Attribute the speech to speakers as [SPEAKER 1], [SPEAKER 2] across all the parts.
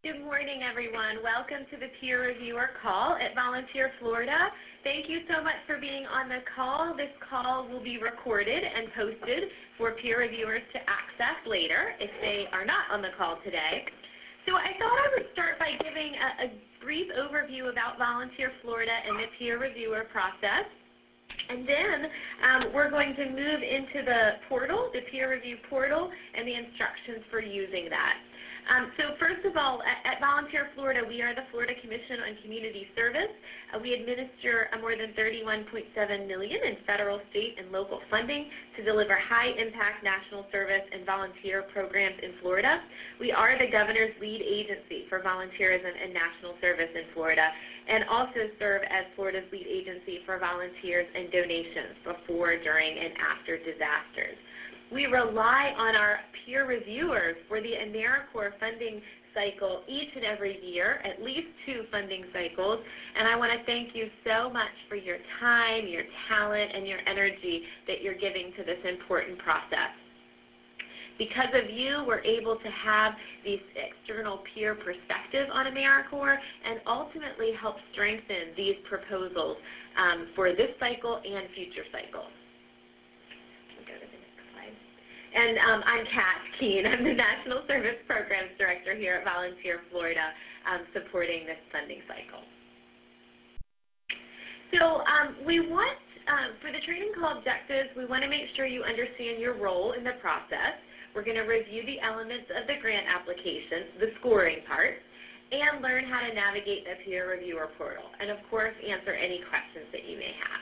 [SPEAKER 1] Good morning, everyone. Welcome to the peer reviewer call at Volunteer Florida. Thank you so much for being on the call. This call will be recorded and posted for peer reviewers to access later if they are not on the call today. So I thought I would start by giving a brief overview about Volunteer Florida and the peer reviewer process. And then we're going to move into the portal, the peer review portal, and the instructions for using that. So first of all, at Volunteer Florida, we are the Florida Commission on Community Service. We administer more than $31.7 million in federal, state, and local funding to deliver high-impact national service and volunteer programs in Florida. We are the governor's lead agency for volunteerism and national service in Florida, and also serve as Florida's lead agency for volunteers and donations before, during, and after disasters. We rely on our peer reviewers for the AmeriCorps funding cycle each and every year, at least 2 funding cycles, and I want to thank you so much for your time, your talent, and your energy that you're giving to this important process. Because of you, we're able to have these external peer perspective on AmeriCorps and ultimately help strengthen these proposals for this cycle and future cycles. And I'm Kat Keene. I'm the National Service Programs Director here at Volunteer Florida, supporting this funding cycle. So we want, for the training call objectives, we want to make sure you understand your role in the process. We're going to review the elements of the grant application, the scoring part, and learn how to navigate the peer reviewer portal, and of course answer any questions that you may have.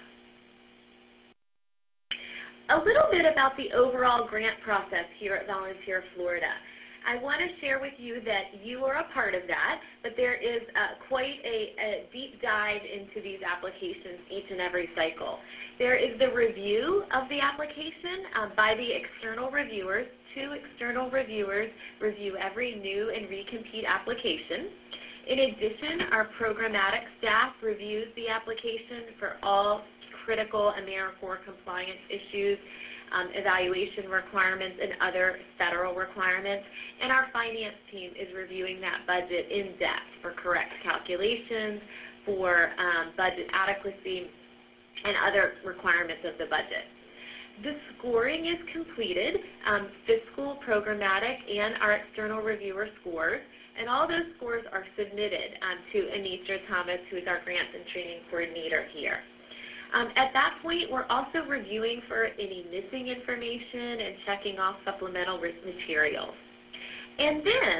[SPEAKER 1] A little bit about the overall grant process here at Volunteer Florida. I want to share with you that you are a part of that, but there is quite a deep dive into these applications each and every cycle. There is the review of the application by the external reviewers. 2 external reviewers review every new and recompete application. In addition, our programmatic staff reviews the application for all critical AmeriCorps compliance issues, evaluation requirements, and other federal requirements. And our finance team is reviewing that budget in depth for correct calculations, for budget adequacy, and other requirements of the budget. The scoring is completed, fiscal, programmatic, and our external reviewer scores, and all those scores are submitted to Anitra Thomas, who is our grants and training coordinator here. At that point, we're also reviewing for any missing information and checking off supplemental materials. And then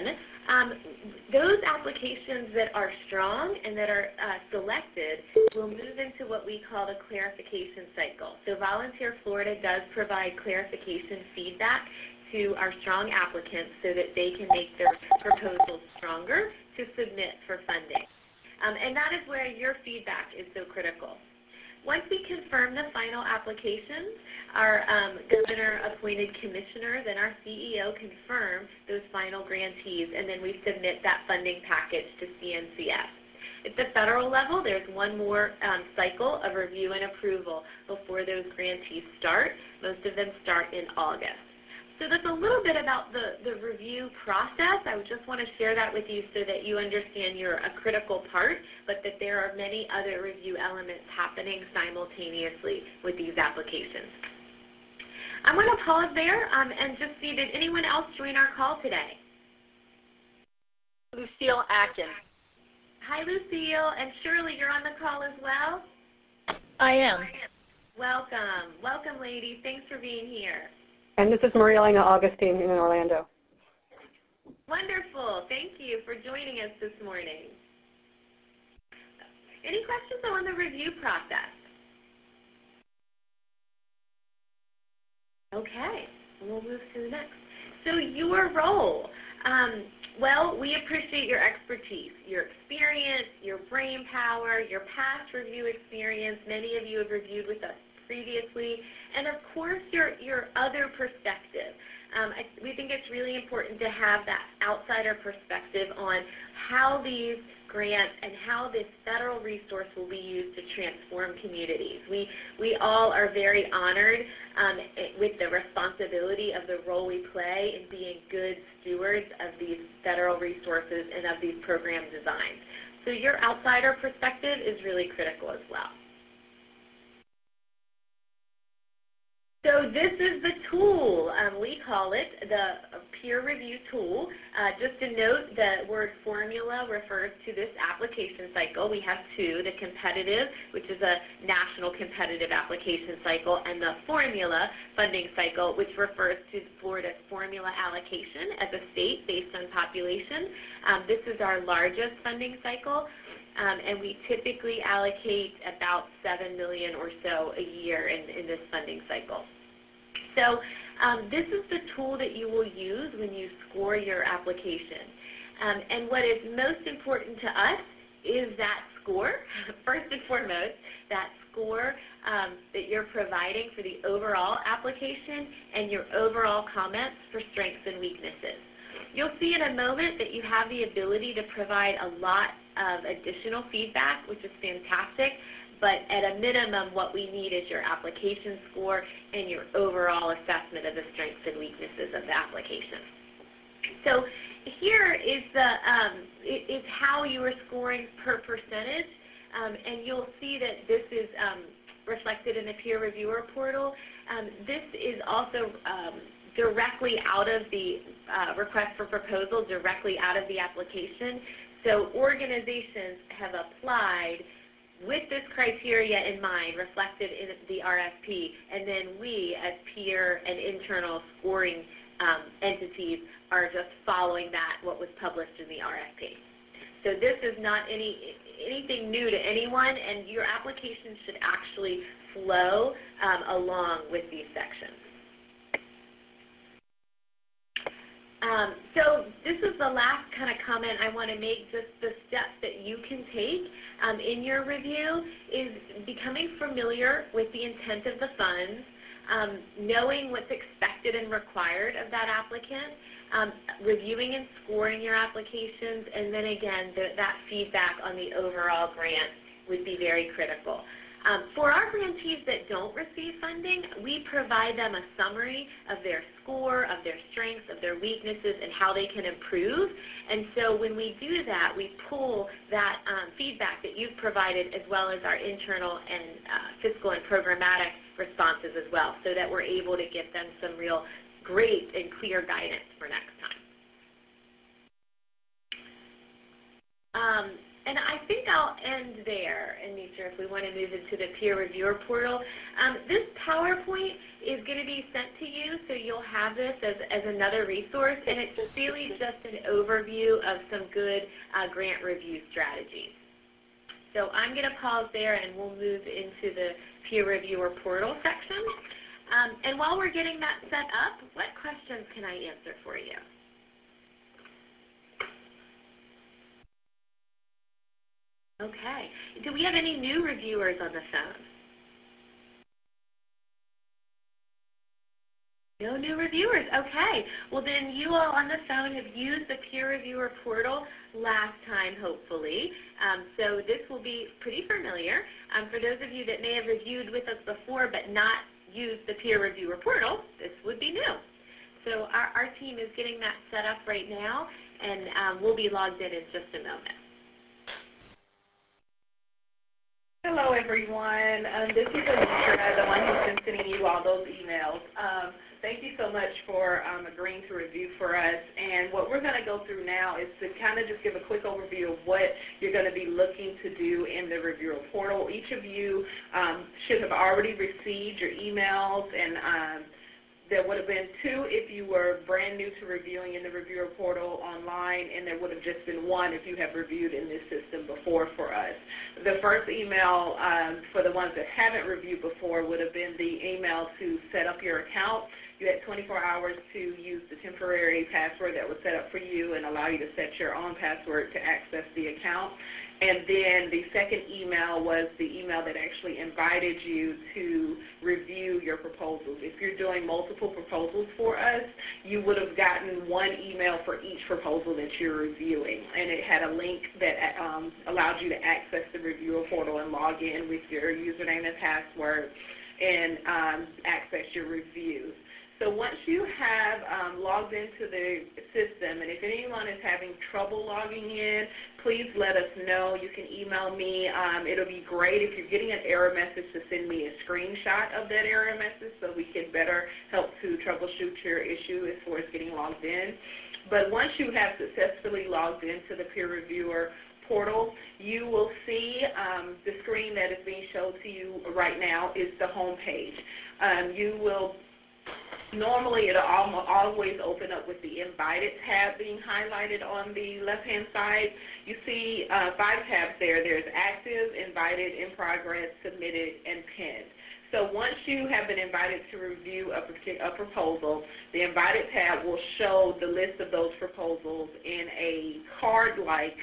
[SPEAKER 1] those applications that are strong and that are selected will move into what we call the clarification cycle. So Volunteer Florida does provide clarification feedback to our strong applicants so that they can make their proposals stronger to submit for funding. And that is where your feedback is so critical. Once we confirm the final applications, our governor-appointed commissioners and our CEO confirm those final grantees, and then we submit that funding package to CNCF. At the federal level, there's one more cycle of review and approval before those grantees start. Most of them start in August. So that's a little bit about the review process. I would just want to share that with you so that you understand you're a critical part, but that there are many other review elements happening simultaneously with these applications. I'm going to pause there and just see, did anyone else join our call today?
[SPEAKER 2] Lucille Atkins.
[SPEAKER 1] Hi, Lucille. And Shirley, you're on the call as well?
[SPEAKER 2] I am.
[SPEAKER 1] Welcome. Welcome, ladies. Thanks for being here.
[SPEAKER 3] And this is Maria Elena Augustine in Orlando.
[SPEAKER 1] Wonderful. Thank you for joining us this morning. Any questions on the review process? Okay, we'll move to the next. So your role. Well, we appreciate your expertise, your experience, your brain power, your past review experience. Many of you have reviewed with us previously, and of course your other perspective. we think it's really important to have that outsider perspective on how these grants and how this federal resource will be used to transform communities. We all are very honored with the responsibility of the role we play in being good stewards of these federal resources and of these program designs. So your outsider perspective is really critical as well. So this is the tool. We call it the peer review tool. Just to note, the word formula refers to this application cycle. We have two, the competitive, which is a national competitive application cycle, and the formula funding cycle, which refers to Florida's formula allocation as a state based on population. This is our largest funding cycle. And we typically allocate about $7 million or so a year in this funding cycle. So this is the tool that you will use when you score your application. And what is most important to us is that score, first and foremost, that score that you're providing for the overall application and your overall comments for strengths and weaknesses. You'll see in a moment that you have the ability to provide a lot of additional feedback, which is fantastic, but at a minimum what we need is your application score and your overall assessment of the strengths and weaknesses of the application. So here is is how you are scoring per percentage, and you'll see that this is reflected in the peer reviewer portal. This is also directly out of the request for proposal, directly out of the application. So organizations have applied with this criteria in mind, reflected in the RFP, and then we, as peer and internal scoring entities, are just following that, what was published in the RFP. So this is not anything new to anyone, and your application should actually flow along with these sections. So this is the last kind of comment I want to make, just the steps that you can take in your review is becoming familiar with the intent of the funds, knowing what's expected and required of that applicant, reviewing and scoring your applications, and then again, that feedback on the overall grant would be very critical. For our grantees that don't receive funding, we provide them a summary of their score, of their strengths, of their weaknesses, and how they can improve. And so when we do that, we pull that feedback that you've provided as well as our internal and fiscal and programmatic responses as well, so that we're able to give them some real great and clear guidance for next time. And I think I'll end there, Anitra, if we want to move into the peer reviewer portal. This PowerPoint is going to be sent to you, so you'll have this as another resource, and it's really just an overview of some good grant review strategies. So I'm going to pause there, and we'll move into the peer reviewer portal section. And while we're getting that set up, what questions can I answer for you? Okay. Do we have any new reviewers on the phone? No new reviewers. Okay. Well, then you all on the phone have used the peer reviewer portal last time, hopefully. So this will be pretty familiar. For those of you that may have reviewed with us before but not used the peer reviewer portal, this would be new. So our team is getting that set up right now, and we'll be logged in just a moment.
[SPEAKER 4] Hello, everyone. This is Anitra, the one who's been sending you all those emails. Thank you so much for agreeing to review for us. And what we're going to go through now is to kind of just give a quick overview of what you're going to be looking to do in the reviewer portal. Each of you should have already received your emails, and there would have been two if you were brand new to reviewing in the reviewer portal online, and there would have just been one if you have reviewed in this system before for us. The first email for the ones that haven't reviewed before would have been the email to set up your account. You had 24 hours to use the temporary password that was set up for you and allow you to set your own password to access the account. And then the second email was the email that actually invited you to review your proposals. If you're doing multiple proposals for us, you would have gotten one email for each proposal that you're reviewing. And it had a link that allowed you to access the reviewer portal and log in with your username and password and access your reviews. So once you have logged into the system, and if anyone is having trouble logging in, please let us know. You can email me. It'll be great if you're getting an error message to send me a screenshot of that error message so we can better help to troubleshoot your issue as far as getting logged in. But once you have successfully logged into the peer reviewer portal, you will see the screen that is being shown to you right now is the home page. Normally, it'll always open up with the Invited tab being highlighted on the left-hand side. You see 5 tabs there. There's Active, Invited, In Progress, Submitted, and Pinned. So once you have been invited to review a proposal, the Invited tab will show the list of those proposals in a card-like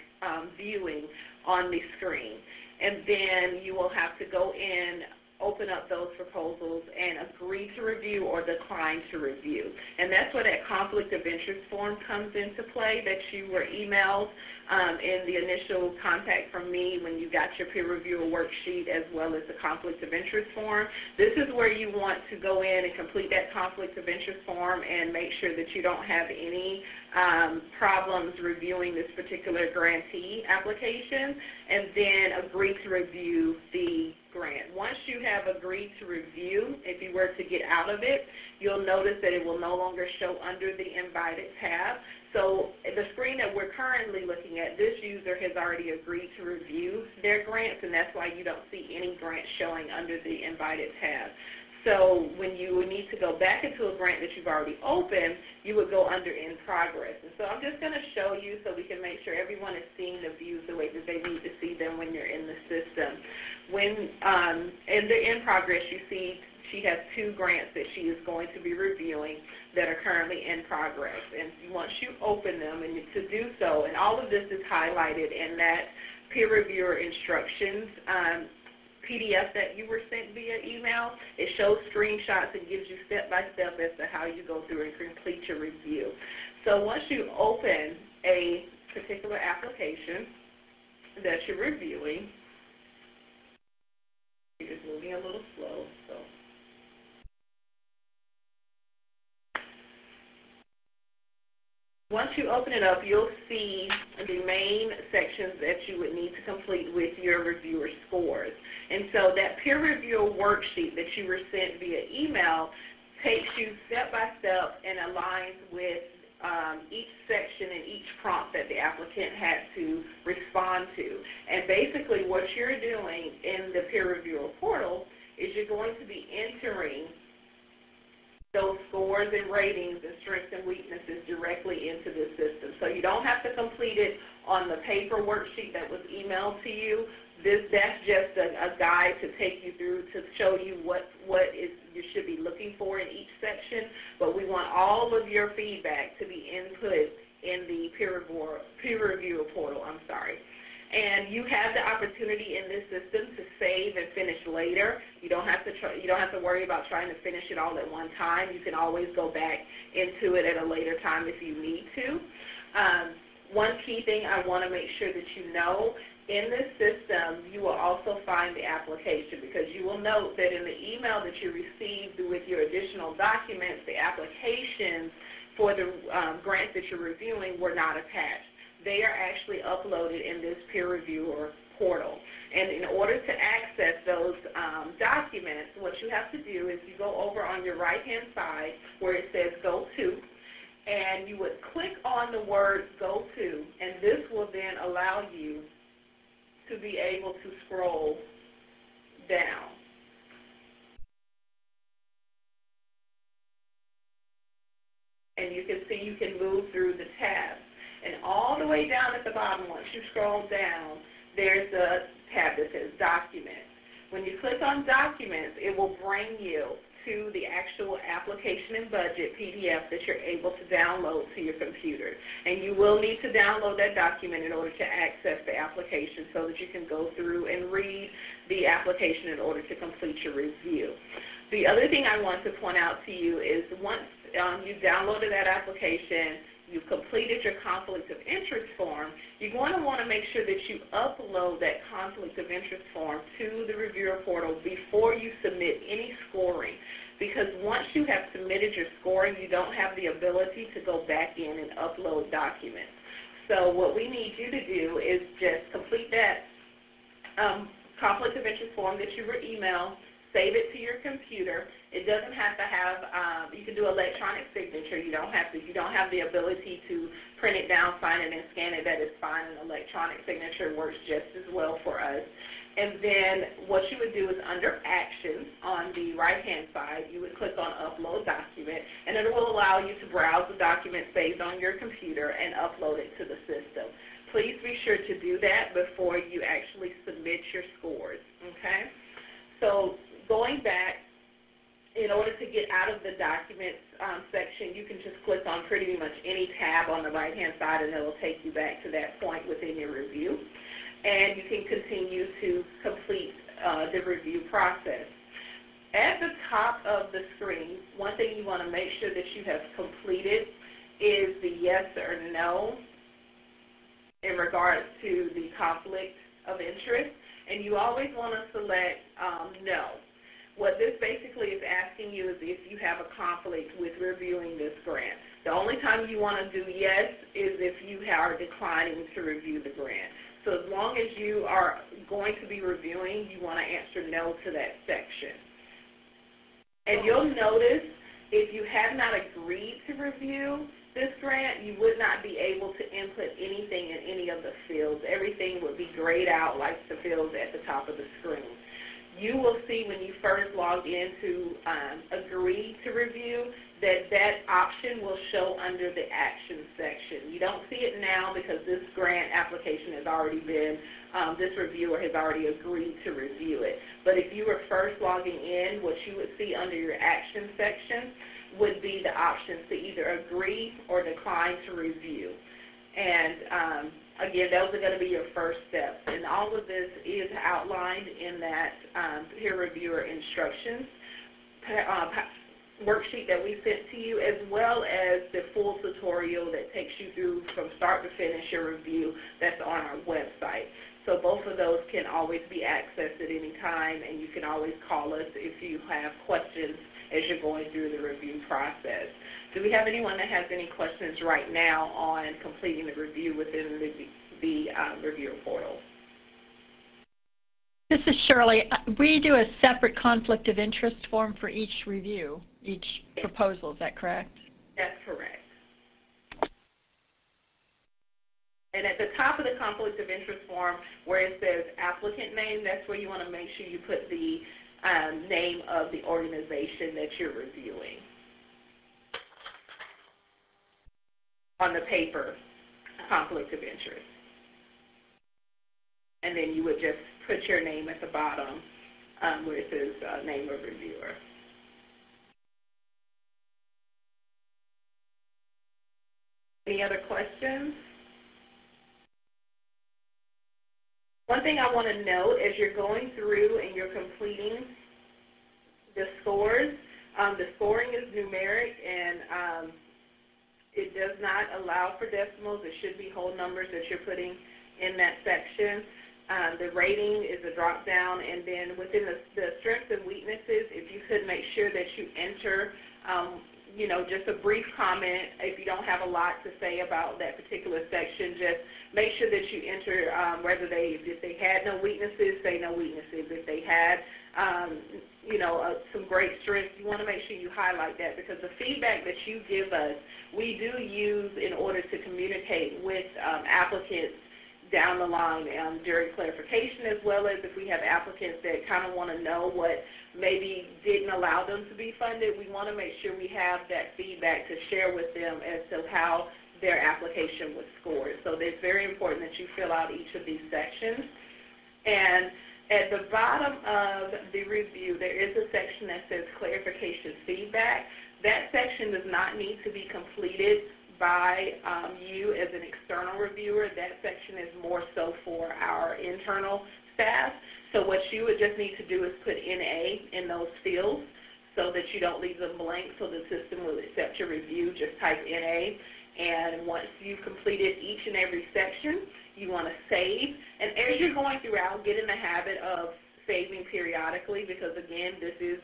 [SPEAKER 4] viewing on the screen. And then you will have to go in, open up those proposals, and agree to review or decline to review. And that's where that conflict of interest form comes into play that you were emailed in the initial contact from me when you got your peer reviewer worksheet as well as the conflict of interest form. This is where you want to go in and complete that conflict of interest form and make sure that you don't have any problems reviewing this particular grantee application, and then agree to review the grant. Once you have agreed to review, if you were to get out of it, you'll notice that it will no longer show under the Invited tab. So the screen that we're currently looking at, this user has already agreed to review their grants, and that's why you don't see any grants showing under the Invited tab. So when you need to go back into a grant that you've already opened, you would go under In Progress. And so I'm just going to show you so we can make sure everyone is seeing the views the way that they need to see them when you're in the system. When in the In Progress, you see she has 2 grants that she is going to be reviewing that are currently in progress. And once you open them, and to do so, and all of this is highlighted in that peer reviewer instructions PDF that you were sent via email. It shows screenshots and gives you step-by-step as to how you go through and complete your review. So once you open a particular application that you're reviewing, you're just moving a little slow, so. Once you open it up, you'll see the main sections that you would need to complete with your reviewer scores. And so that peer reviewer worksheet that you were sent via email takes you step by step and aligns with each section and each prompt that the applicant had to respond to. And basically what you're doing in the peer reviewer portal is you're going to be entering those scores and ratings and strengths and weaknesses directly into the system. So you don't have to complete it on the paper worksheet that was emailed to you. That's just a guide to take you through to show you what you should be looking for in each section. But we want all of your feedback to be input in the peer reviewer portal. And you have the opportunity in this system to save and finish later. You don't have to worry about trying to finish it all at one time. You can always go back into it at a later time if you need to. One key thing I want to make sure that you know, in this system, you will also find the application, because you will note that in the email that you received with your additional documents, the applications for the grants that you're reviewing were not attached. They are actually uploaded in this peer reviewer portal. And in order to access those documents, what you have to do is you go over on your right-hand side where it says Go To, and you would click on the word Go To, and this will then allow you to be able to scroll down. And you can see you can move through the tabs. And all the way down at the bottom, once you scroll down, there's a tab that says Documents. When you click on Documents, it will bring you to the actual application and budget PDF that you're able to download to your computer. And you will need to download that document in order to access the application so that you can go through and read the application in order to complete your review. The other thing I want to point out to you is once you've downloaded that application, you've completed your conflict of interest form, you're going to want to make sure that you upload that conflict of interest form to the reviewer portal before you submit any scoring. Because once you have submitted your scoring, you don't have the ability to go back in and upload documents. So what we need you to do is just complete that conflict of interest form that you were emailed, save it to your computer. It doesn't have to have, you can do electronic signature. You don't have the ability to print it down, sign it, and scan it. That is fine. An electronic signature works just as well for us. And then what you would do is under Actions on the right-hand side, you would click on Upload Document, and it will allow you to browse the document saved on your computer and upload it to the system. Please be sure to do that before you actually submit your scores, okay? So going back, in order to get out of the Documents section, you can just click on pretty much any tab on the right-hand side, and it will take you back to that point within your review. And you can continue to complete the review process. At the top of the screen, one thing you want to make sure that you have completed is the yes or no in regards to the conflict of interest, and you always want to select no. What this basically is asking you is if you have a conflict with reviewing this grant. The only time you want to do yes is if you are declining to review the grant. So as long as you are going to be reviewing, you want to answer no to that section. And you'll notice if you have not agreed to review this grant, you would not be able to input anything in any of the fields. Everything would be grayed out like the fields at the top of the screen. You will see when you first log in to agree to review that option will show under the Action section. You don't see it now because this grant application has already been, this reviewer has already agreed to review it. But if you were first logging in, what you would see under your Action section would be the options to either agree or decline to review. And again, those are going to be your first steps. And all of this is outlined in that peer reviewer instructions worksheet that we sent to you, as well as the full tutorial that takes you through from start to finish your review that's on our website. So both of those can always be accessed at any time, and you can always call us if you have questions as you're going through the review process. Do we have anyone that has any questions right now on completing the review within the reviewer portal?
[SPEAKER 2] This is Shirley. We do a separate conflict of interest form for each review, each proposal. Is that correct?
[SPEAKER 4] That's correct. And at the top of the conflict of interest form where it says applicant name, that's where you want to make sure you put the name of the organization that you're reviewing on the paper, conflict of interest. And then you would just put your name at the bottom where it says name of reviewer. Any other questions? One thing I want to note as you're going through and you're completing the scores, the scoring is numeric and it does not allow for decimals. It should be whole numbers that you're putting in that section. The rating is a drop down, and then within the strengths and weaknesses, if you could make sure that you enter just a brief comment. If you don't have a lot to say about that particular section, just make sure that you enter if they had no weaknesses, say no weaknesses. If they had, some great strengths, you want to make sure you highlight that, because the feedback that you give us, we do use in order to communicate with applicants down the line during clarification, as well as if we have applicants that kind of want to know what maybe didn't allow them to be funded. We want to make sure we have that feedback to share with them as to how their application was scored. So it's very important that you fill out each of these sections. And At the bottom of the review, there is a section that says clarification feedback. That section does not need to be completed by you as an external reviewer. That section is more so for our internal staff. So what you would just need to do is put NA in those fields so that you don't leave them blank, so the system will accept your review. Just type NA. And once you've completed each and every section, you want to save. And as you're going throughout, get in the habit of saving periodically because, again, this is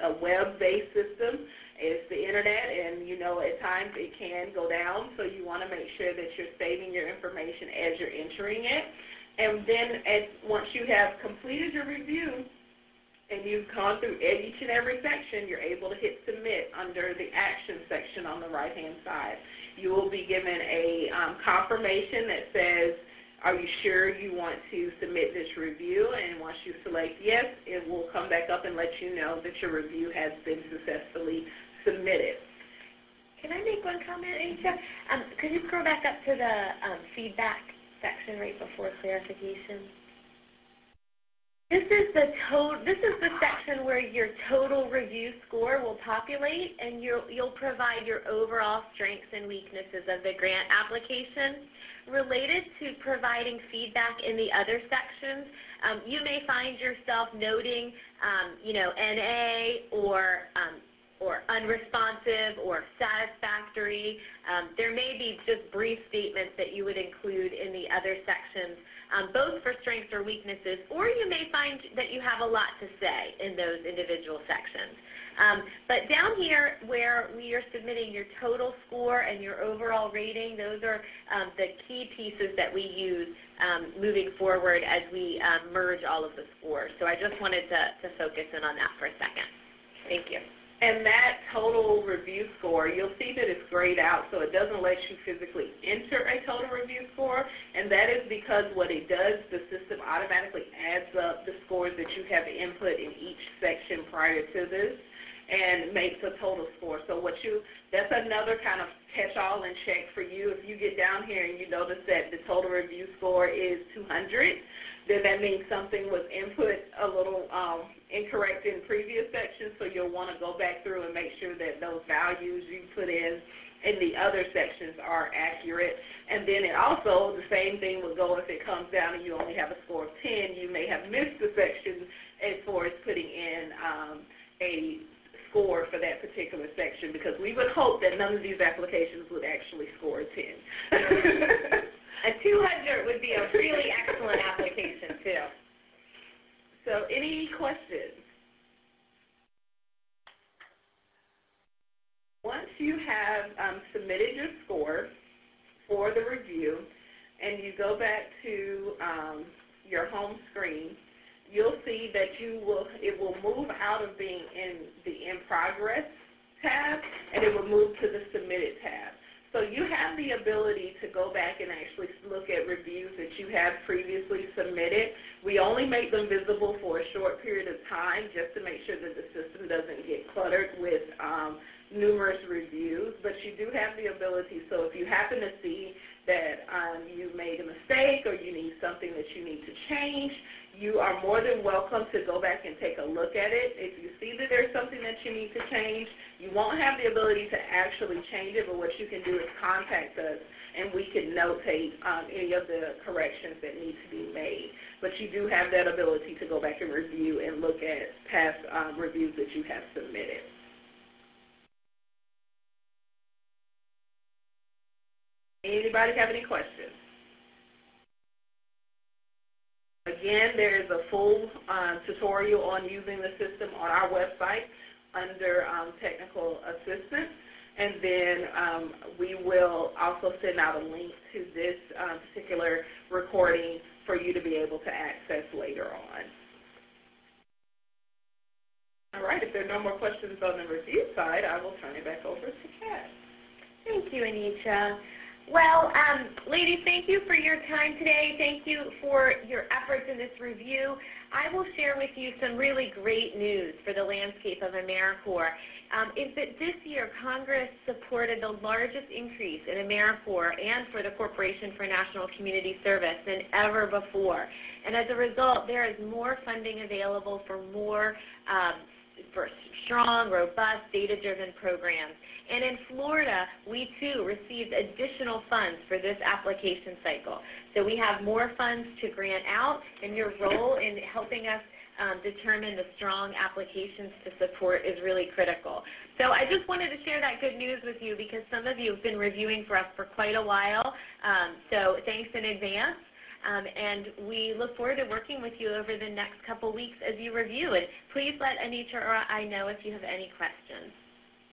[SPEAKER 4] a web-based system. It's the Internet, and, you know, at times it can go down, so you want to make sure that you're saving your information as you're entering it. And then once you have completed your review and you've gone through each and every section, you're able to hit submit under the action section on the right-hand side. You will be given a confirmation that says, are you sure you want to submit this review? And once you select yes, it will come back up and let you know that your review has been successfully submitted.
[SPEAKER 1] Can I make one comment, Anisha? Could you scroll back up to the feedback section right before clarification? This is the section where your total review score will populate, and you'll provide your overall strengths and weaknesses of the grant application. Related to providing feedback in the other sections, you may find yourself noting, NA or unresponsive or satisfactory. There may be just brief statements that you would include in the other sections, both for strengths or weaknesses, or you may find that you have a lot to say in those individual sections. But down here where we are submitting your total score and your overall rating, those are the key pieces that we use moving forward as we merge all of the scores. So I just wanted to focus in on that for a second. Thank you.
[SPEAKER 4] And that total review score, you'll see that it's grayed out, so it doesn't let you physically enter a total review score, and that is because what it does, the system automatically adds up the scores that you have input in each section prior to this and makes a total score. So that's another kind of catch-all and check for you. If you get down here and you notice that the total review score is 200, then that means something was input a little incorrect in previous sections, so you'll want to go back through and make sure that those values you put in the other sections are accurate. And then it also, the same thing will go if it comes down and you only have a score of 10. You may have missed the section as far as putting in a score for that particular section, because we would hope that none of these applications would actually score a 10.
[SPEAKER 1] A 200 would be a really excellent application, too.
[SPEAKER 4] So any questions? Once you have submitted your score for the review and you go back to your home screen, you'll see that it will move out of being in the In Progress tab, and it will move to the Submitted tab. So you have the ability to go back and actually look at reviews that you have previously submitted. We only make them visible for a short period of time just to make sure that the system doesn't get cluttered with numerous reviews, but you do have the ability. So if you happen to see that you made a mistake or you need something that you need to change, you are more than welcome to go back and take a look at it. If you see that there's something that you need to change, you won't have the ability to actually change it, but what you can do is contact us and we can notate any of the corrections that need to be made. But you do have that ability to go back and review and look at past reviews that you have submitted. Anybody have any questions? Again, there is a full tutorial on using the system on our website under technical assistance, and then we will also send out a link to this particular recording for you to be able to access later on. All right, if there are no more questions on the review side, I will turn it back over to Kat.
[SPEAKER 1] Thank you, Anita. Well, ladies, thank you for your time today. Thank you for your efforts in this review. I will share with you some really great news for the landscape of AmeriCorps. Is that this year Congress supported the largest increase in AmeriCorps and for the Corporation for National Community Service than ever before. And as a result, there is more funding available for for strong, robust, data-driven programs. And in Florida, we too received additional funds for this application cycle. So we have more funds to grant out, and your role in helping us determine the strong applications to support is really critical. So I just wanted to share that good news with you because some of you have been reviewing for us for quite a while. So thanks in advance. And we look forward to working with you over the next couple weeks as you review. And please let Anitra or I know if you have any questions.